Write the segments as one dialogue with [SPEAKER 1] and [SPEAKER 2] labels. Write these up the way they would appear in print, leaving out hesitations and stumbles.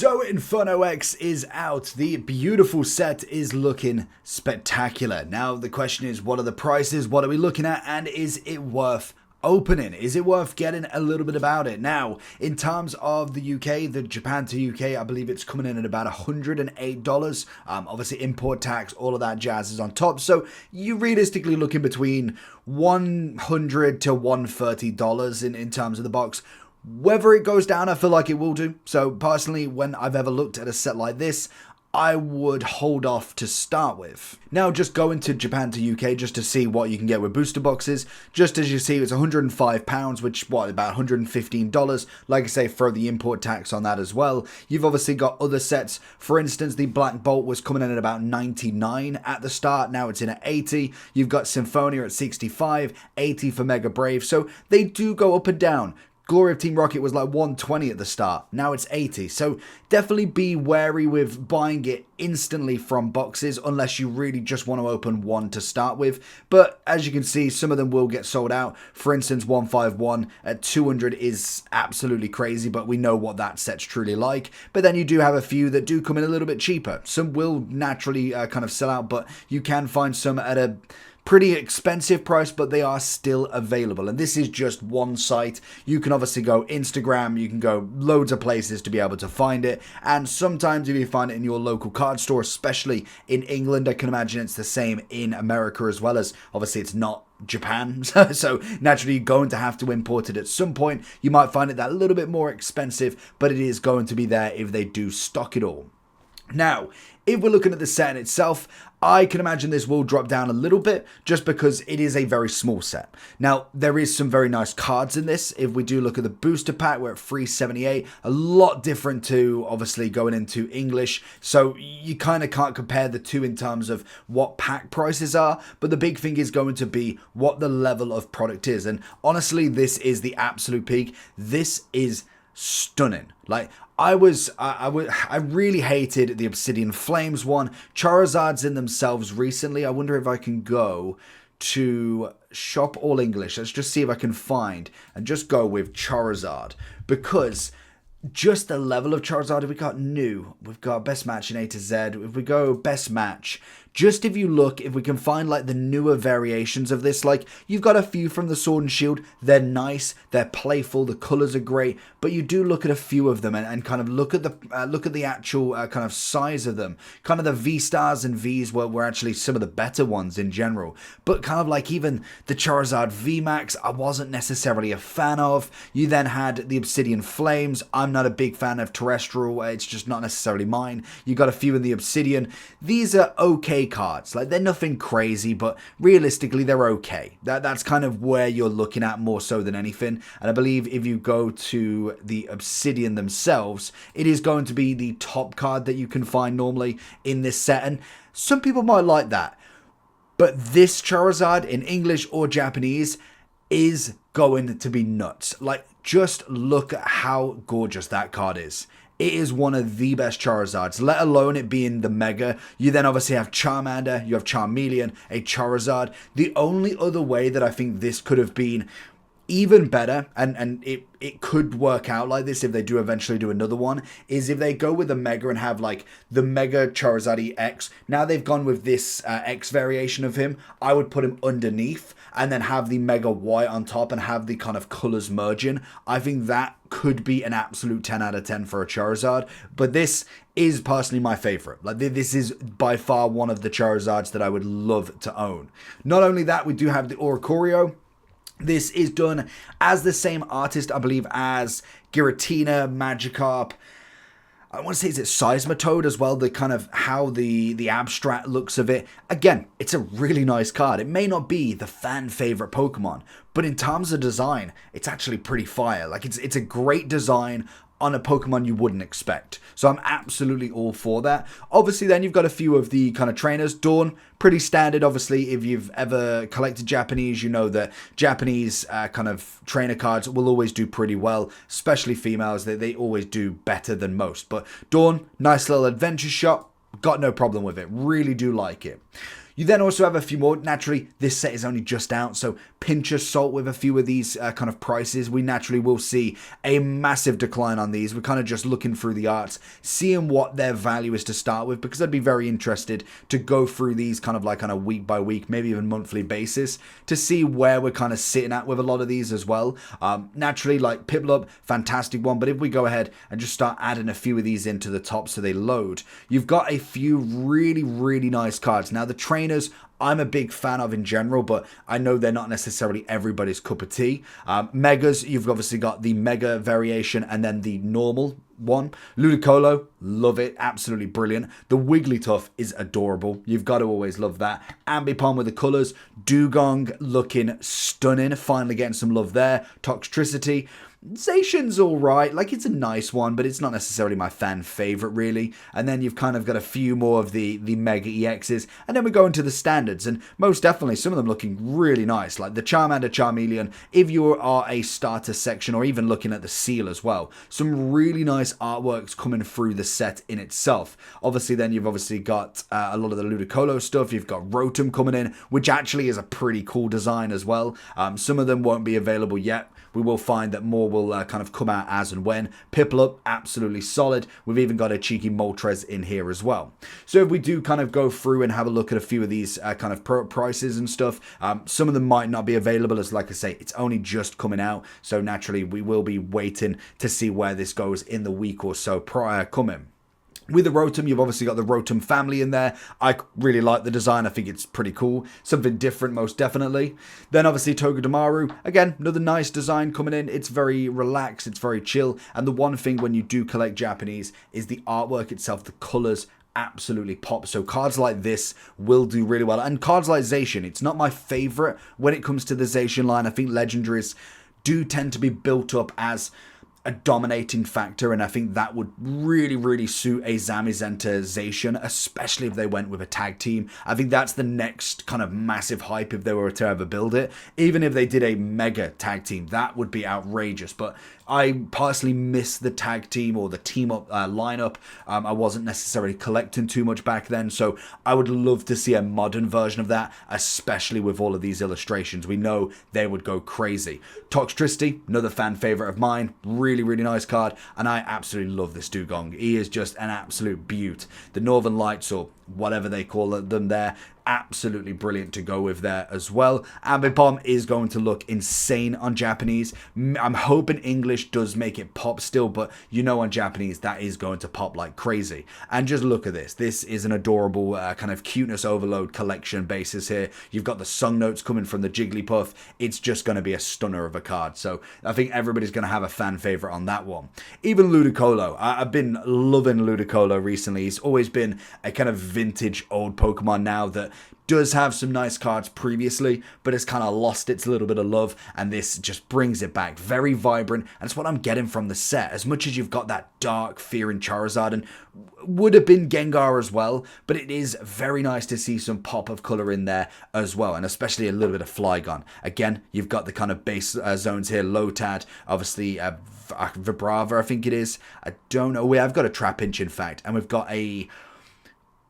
[SPEAKER 1] So Inferno X is out. The beautiful set is looking spectacular. Now the question is, what are the prices? What are we looking at? And is it worth opening? Is it worth getting a little bit about it? Now, in terms of the UK, the Japan to UK, I believe it's coming in at about $108. Obviously, import tax, all of that jazz is on top. So you realistically looking between $100 to $130 in terms of the box. Whether it goes down, I feel like it will do. So personally, when I've ever looked at a set like this, I would hold off to start with. Now, just go into Japan to UK just to see what you can get with booster boxes. Just as you see, it's £105, which, about $115. Like I say, throw the import tax on that as well. You've obviously got other sets. For instance, the Black Bolt was coming in at about 99 at the start. Now it's in at 80. You've got Symphonia at 65, 80 for Mega Brave. So they do go up and down. Glory of Team Rocket was like 120 at the start. Now it's 80. So definitely be wary with buying it instantly from boxes unless you really just want to open one to start with. But as you can see, some of them will get sold out. For instance, 151 at 200 is absolutely crazy, but we know what that set's truly like. But then you do have a few that do come in a little bit cheaper. Some will naturally kind of sell out, but you can find some at a pretty expensive price, but they are still available. And this is just one site. You can obviously go Instagram, you can go loads of places to be able to find it. And sometimes if you find it in your local card store, especially in England, I can imagine it's the same in America as well, as obviously it's not Japan. So naturally you're going to have to import it at some point. You might find it that a little bit more expensive, but it is going to be there if they do stock it all. Now, if we're looking at the set in itself, I can imagine this will drop down a little bit just because it is a very small set. Now, there is some very nice cards in this. If we do look at the booster pack, we're at 378, a lot different to obviously going into English. So you kind of can't compare the two in terms of what pack prices are, but the big thing is going to be what the level of product is. And honestly, this is the absolute peak. This is stunning. Like, I really hated the Obsidian Flames one. Charizards in themselves recently. I wonder if I can go to Shop All English. Let's just see if I can find and just go with Charizard, because just the level of Charizard. If we got new, we've got best match in A to Z. If we go best match, just if you look, if we can find like the newer variations of this, like you've got a few from the Sword and Shield. They're nice, they're playful, the colors are great, but you do look at a few of them and kind of look at the actual kind of size of them. Kind of the V stars and Vs were actually some of the better ones in general, but kind of like even the Charizard V Max, I wasn't necessarily a fan of. You then had the Obsidian Flames. I'm not a big fan of Terrestrial. It's just not necessarily mine. You got a few in the Obsidian. These are okay cards. Like, they're nothing crazy, but realistically they're okay. That's kind of where you're looking at more so than anything. And I believe if you go to the Obsidian themselves, it is going to be the top card that you can find normally in this set, and some people might like that. But this Charizard in English or Japanese is going to be nuts. Like, just look at how gorgeous that card is. It is one of the best Charizards, let alone it being the Mega. You then obviously have Charmander, you have Charmeleon, a Charizard. The only other way that I think this could have been even better, and it could work out like this if they do eventually do another one, is if they go with the Mega and have like the Mega Charizard X. Now they've gone with this X variation of him. I would put him underneath and then have the Mega Y on top and have the kind of colors merging. I think that could be an absolute 10 out of 10 for a Charizard, but this is personally my favorite. Like, this is by far one of the Charizards that I would love to own. Not only that, we do have the Oricorio. This is done as the same artist, I believe, as Giratina, Magikarp. I want to say, is it Seismitoad as well? The kind of how the abstract looks of it. Again, it's a really nice card. It may not be the fan favorite Pokemon, but in terms of design, it's actually pretty fire. Like, it's a great design on a Pokemon you wouldn't expect. So I'm absolutely all for that. Obviously, then you've got a few of the kind of trainers. Dawn, pretty standard. Obviously, if you've ever collected Japanese, you know that Japanese kind of trainer cards will always do pretty well, especially females. They always do better than most. But Dawn, nice little adventure shot. Got no problem with it. Really do like it. You then also have a few more. Naturally, this set is only just out, so pinch of salt with a few of these kind of prices. We naturally will see a massive decline on these. We're kind of just looking through the arts, seeing what their value is to start with, because I'd be very interested to go through these kind of like on a week by week, maybe even monthly basis, to see where we're kind of sitting at with a lot of these as well. Naturally, like Piplup, fantastic one, but if we go ahead and just start adding a few of these into the top so they load, you've got a few really, really nice cards. Now, the trainers, I'm a big fan of in general, but I know they're not necessarily everybody's cup of tea. Megas, you've obviously got the Mega variation and then the normal one. Ludicolo, love it, absolutely brilliant. The Wigglytuff is adorable. You've got to always love that. Ambipom with the colours. Dugong looking stunning. Finally getting some love there. Toxtricity. Zacian's alright, like it's a nice one, but it's not necessarily my fan favourite really. And then you've kind of got a few more of the Mega EXs, and then we go into the standards, and most definitely some of them looking really nice, like the Charmander, Charmeleon, if you are a starter section, or even looking at the seal as well. Some really nice artworks coming through the set in itself. Obviously then you've obviously got a lot of the Ludicolo stuff, you've got Rotom coming in, which actually is a pretty cool design as well. Some of them won't be available yet. We will find that more will kind of come out as and when. Piplup, absolutely solid. We've even got a cheeky Moltres in here as well. So if we do kind of go through and have a look at a few of these kind of prices and stuff, some of them might not be available, as like I say, it's only just coming out. So naturally, we will be waiting to see where this goes in the week or so prior coming. With the Rotom, you've obviously got the Rotom family in there. I really like the design. I think it's pretty cool. Something different, most definitely. Then obviously Togedemaru. Again, another nice design coming in. It's very relaxed. It's very chill. And the one thing when you do collect Japanese is the artwork itself, the colours absolutely pop. So cards like this will do really well. And cards like Zacian, it's not my favourite when it comes to the Zacian line. I think legendaries do tend to be built up as a dominating factor, and I think that would really, really suit a Zamazenta Zacian, especially if they went with a tag team. I think that's the next kind of massive hype if they were to ever build it. Even if they did a mega tag team, that would be outrageous. But I personally miss the tag team or the team up lineup. I wasn't necessarily collecting too much back then, so I would love to see a modern version of that, especially with all of these illustrations. We know they would go crazy. Toxtricity, another fan favorite of mine. Really, really nice card, and I absolutely love this Dugong. He is just an absolute beaut. The Northern Lights, or whatever they call them there, absolutely brilliant to go with there as well. Ambipom is going to look insane on Japanese. I'm hoping English does make it pop still, but you know on Japanese that is going to pop like crazy. And just look at this. This is an adorable kind of cuteness overload collection basis here. You've got the song notes coming from the Jigglypuff. It's just going to be a stunner of a card. So I think everybody's going to have a fan favorite on that one. Even Ludicolo. I've been loving Ludicolo recently. He's always been a kind of vintage old Pokemon now that does have some nice cards previously, but it's kind of lost its little bit of love, and this just brings it back. Very vibrant, and it's what I'm getting from the set. As much as you've got that dark fear in Charizard, and would have been Gengar as well, but it is very nice to see some pop of colour in there as well, and especially a little bit of Flygon. Again, you've got the kind of base zones here, Lotad, obviously Vibrava, I think it is. I don't know. I've got a Trapinch, in fact, and we've got a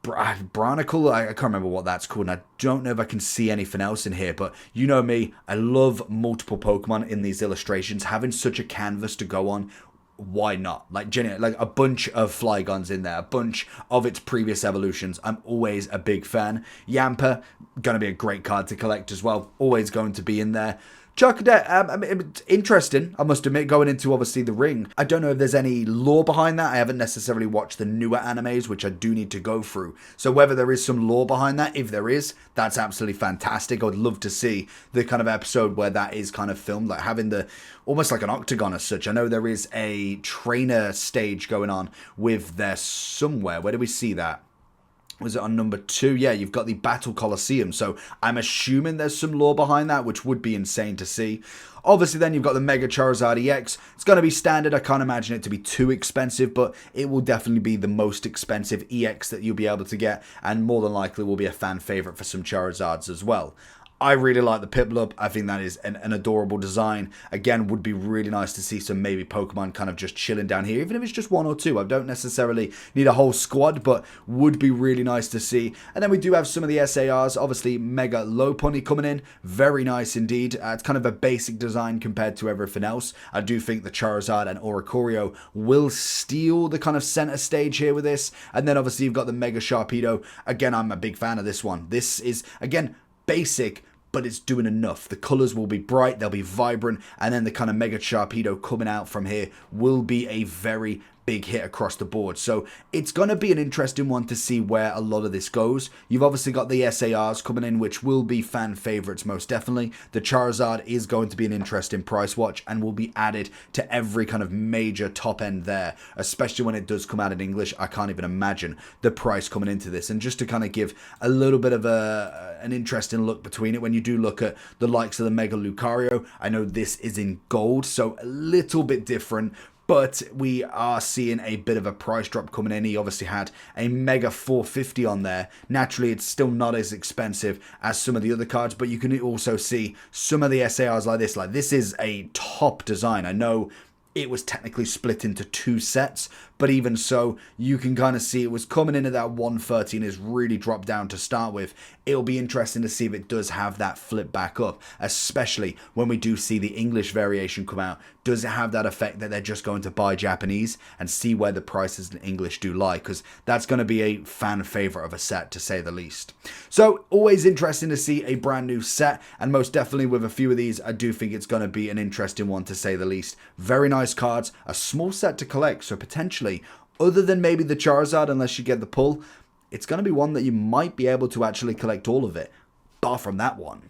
[SPEAKER 1] Bronicle, I can't remember what that's called, and I don't know if I can see anything else in here, but you know me, I love multiple Pokemon in these illustrations. Having such a canvas to go on, why not? Like, genuinely, like a bunch of Flygons in there, a bunch of its previous evolutions. I'm always a big fan. Yamper, gonna be a great card to collect as well, always going to be in there. Charcadet, I mean, it's interesting, I must admit, going into obviously the ring. I don't know if there's any lore behind that. I haven't necessarily watched the newer animes, which I do need to go through. So whether there is some lore behind that, if there is, that's absolutely fantastic. I would love to see the kind of episode where that is kind of filmed, like having the, almost like an octagon as such. I know there is a trainer stage going on with there somewhere. Where do we see that? Was it on number 2? Yeah, you've got the Battle Coliseum. So I'm assuming there's some lore behind that, which would be insane to see. Obviously, then you've got the Mega Charizard EX. It's going to be standard. I can't imagine it to be too expensive, but it will definitely be the most expensive EX that you'll be able to get, and more than likely will be a fan favorite for some Charizards as well. I really like the Piplup. I think that is an adorable design. Again, would be really nice to see some maybe Pokemon kind of just chilling down here, even if it's just one or two. I don't necessarily need a whole squad, but would be really nice to see. And then we do have some of the SARs. Obviously, Mega Lopunny coming in. Very nice indeed. It's kind of a basic design compared to everything else. I do think the Charizard and Oricorio will steal the kind of center stage here with this. And then obviously you've got the Mega Sharpedo. Again, I'm a big fan of this one. This is, again, basic, but it's doing enough. The colours will be bright, they'll be vibrant, and then the kind of Mega Sharpedo coming out from here will be a very big hit across the board. So it's going to be an interesting one to see where a lot of this goes. You've obviously got the SARs coming in, which will be fan favourites most definitely. The Charizard is going to be an interesting price watch and will be added to every kind of major top end there, especially when it does come out in English. I can't even imagine the price coming into this. And just to kind of give a little bit of an interesting look between it, when you do look at the likes of the Mega Lucario, I know this is in gold, so a little bit different, but we are seeing a bit of a price drop coming in. He obviously had a Mega 450 on there. Naturally, it's still not as expensive as some of the other cards, but you can also see some of the SARs like this. Like, this is a top design. I know it was technically split into two sets, but even so, you can kind of see it was coming in at that 130 and has really dropped down to start with. It'll be interesting to see if it does have that flip back up, especially when we do see the English variation come out. Does it have that effect that they're just going to buy Japanese and see where the prices in English do lie? Because that's going to be a fan favorite of a set, to say the least. So always interesting to see a brand new set, and most definitely with a few of these, I do think it's going to be an interesting one, to say the least. Very nice cards, a small set to collect, so potentially, other than maybe the Charizard, unless you get the pull, it's going to be one that you might be able to actually collect all of it, bar from that one.